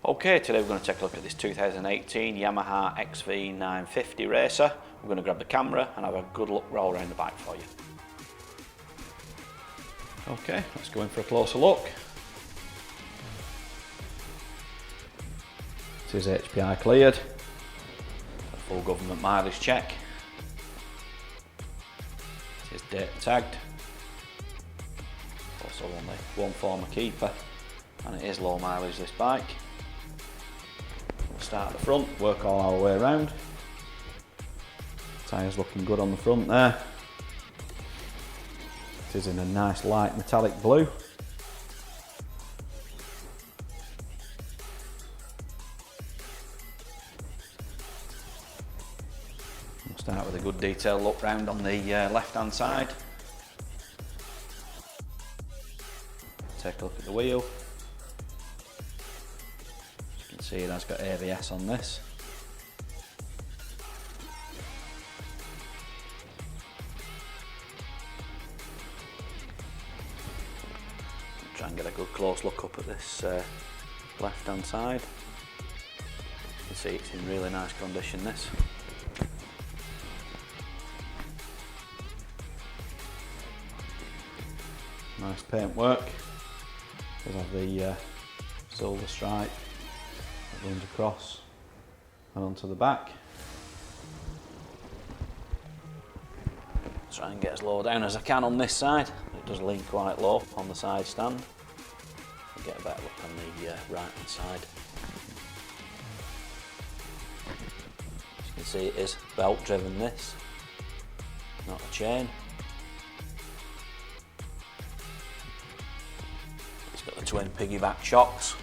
Okay, today we're going to take a look at this 2018 Yamaha XV950 Racer. We're going to grab the camera and have a good look roll around the bike for you. Okay, let's go in for a closer look. This is HPI cleared, a full government mileage check. It is date tagged, also only one former keeper, and it is low mileage, this bike. We'll start at the front, work all our way around. Tyres looking good on the front there. It is in a nice light metallic blue. We'll start with a good detailed look round on the left hand side. Take a look at the wheel. As you can see, it has got ABS on this. Try and get a good close look up at this left hand side. You can see it's in really nice condition, this. Nice paintwork. Does have the silver stripe that runs across and onto the back. Try and get as low down as I can on this side. It does lean quite low on the side stand. I'll get a better look on the right hand side. As you can see, it is belt driven, this, not a chain. It's got the twin piggyback shocks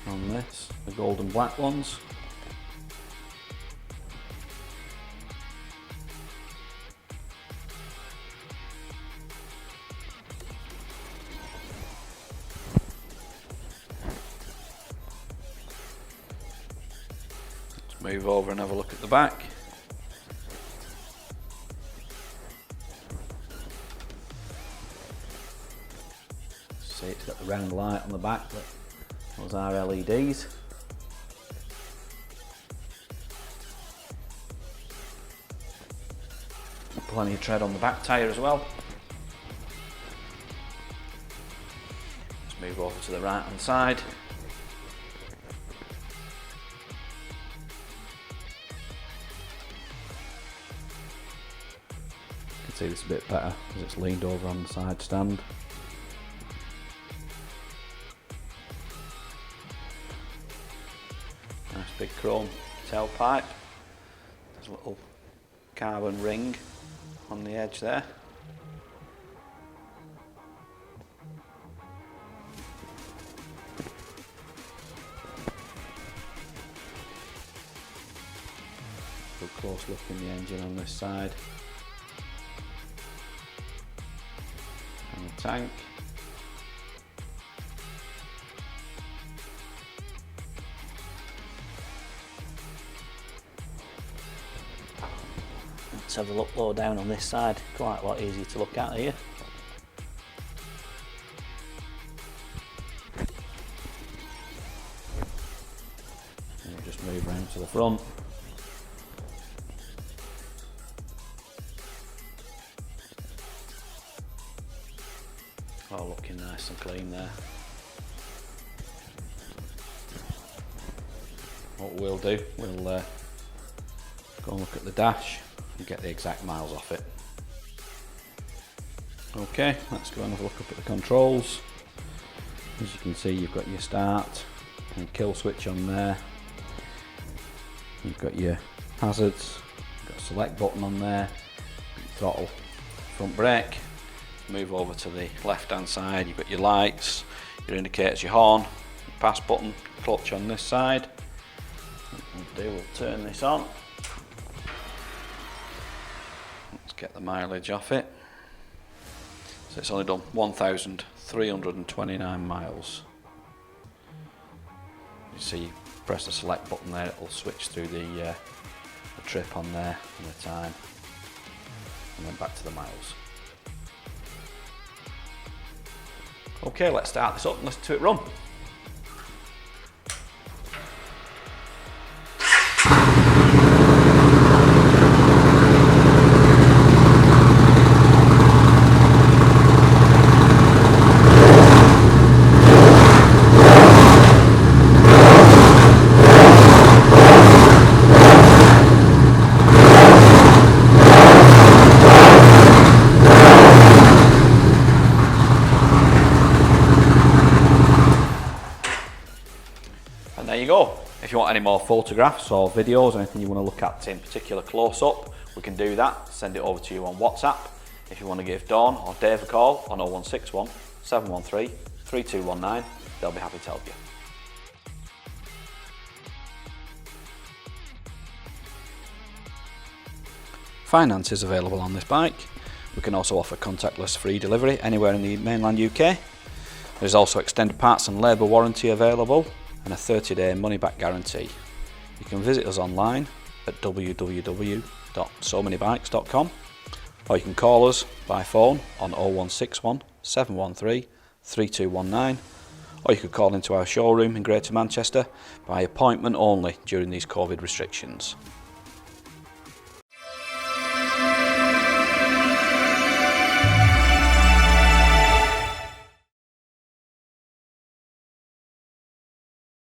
on this, the gold and black ones. Move over and have a look at the back. See, it's got the round light on the back, but those are LEDs. Plenty of tread on the back tyre as well. Let's move over to the right hand side. See this a bit better because it's leaned over on the side stand. Nice big chrome tailpipe. There's a little carbon ring on the edge there. Good close look in the engine on this side. And the tank. Let's have a look low down on this side. Quite a lot easier to look at here. And we'll just move round to the front. All looking nice and clean there. What we'll do, we'll go and look at the dash and get the exact miles off it. Okay, let's go and have a look up at the controls. As you can see, you've got your start and kill switch on there. You've got your hazards, you've got a select button on there, your throttle, front brake. Move over to the left hand side, you've got your lights, your indicators, your horn, your pass button, clutch on this side. What we'll do, we'll turn this on. Let's get the mileage off it. So it's only done 1,329 miles. You see, you press the select button there, it'll switch through the trip on there and the time, and then back to the miles. Okay, let's start this up and listen to it run. there you go. If you want any more photographs or videos, or anything you want to look at in particular close up, we can do that. Send it over to you on WhatsApp. If you want to give Dawn or Dave a call on 0161 713 3219, they'll be happy to help you. Finance is available on this bike. We can also offer contactless free delivery anywhere in the mainland UK. There's also extended parts and labour warranty available and a 30-day money-back guarantee. You can visit us online at www.SoManyBikes.com, or you can call us by phone on 0161 713 3219, or you could call into our showroom in Greater Manchester by appointment only during these COVID restrictions.